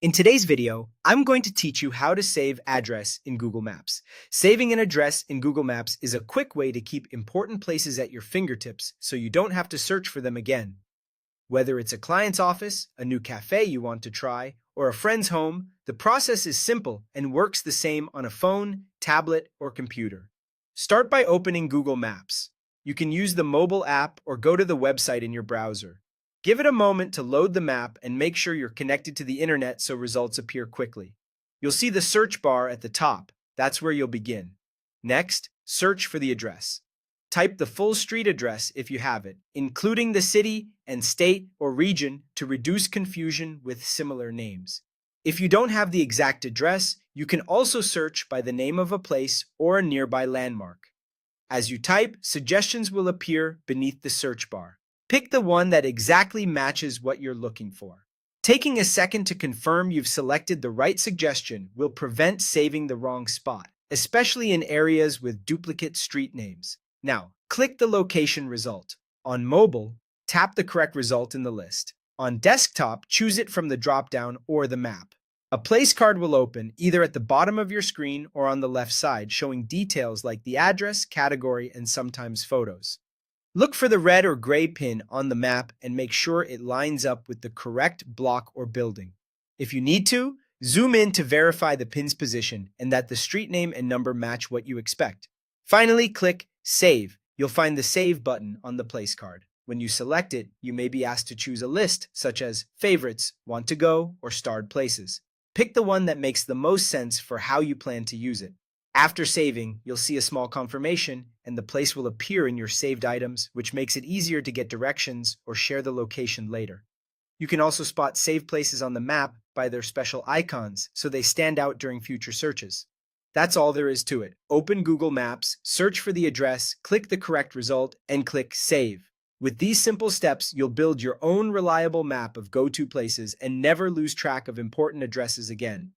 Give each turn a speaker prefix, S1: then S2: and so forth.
S1: In today's video, I'm going to teach you how to save address in Google Maps. Saving an address in Google Maps is a quick way to keep important places at your fingertips so you don't have to search for them again. Whether it's a client's office, a new cafe you want to try, or a friend's home, the process is simple and works the same on a phone, tablet, or computer. Start by opening Google Maps. You can use the mobile app or go to the website in your browser. Give it a moment to load the map and make sure you're connected to the internet so results appear quickly. You'll see the search bar at the top. That's where you'll begin. Next, search for the address. Type the full street address if you have it, including the city and state or region to reduce confusion with similar names. If you don't have the exact address, you can also search by the name of a place or a nearby landmark. As you type, suggestions will appear beneath the search bar. Pick the one that exactly matches what you're looking for. Taking a second to confirm you've selected the right suggestion will prevent saving the wrong spot, especially in areas with duplicate street names. Now, click the location result. On mobile, tap the correct result in the list. On desktop, choose it from the drop-down or the map. A place card will open either at the bottom of your screen or on the left side, showing details like the address, category, and sometimes photos. Look for the red or gray pin on the map and make sure it lines up with the correct block or building. If you need to, zoom in to verify the pin's position and that the street name and number match what you expect. Finally, click Save. You'll find the Save button on the place card. When you select it, you may be asked to choose a list, such as Favorites, Want to Go, or Starred Places. Pick the one that makes the most sense for how you plan to use it. After saving, you'll see a small confirmation, and the place will appear in your saved items, which makes it easier to get directions or share the location later. You can also spot saved places on the map by their special icons, so they stand out during future searches. That's all there is to it. Open Google Maps, search for the address, click the correct result, and click Save. With these simple steps, you'll build your own reliable map of go-to places and never lose track of important addresses again.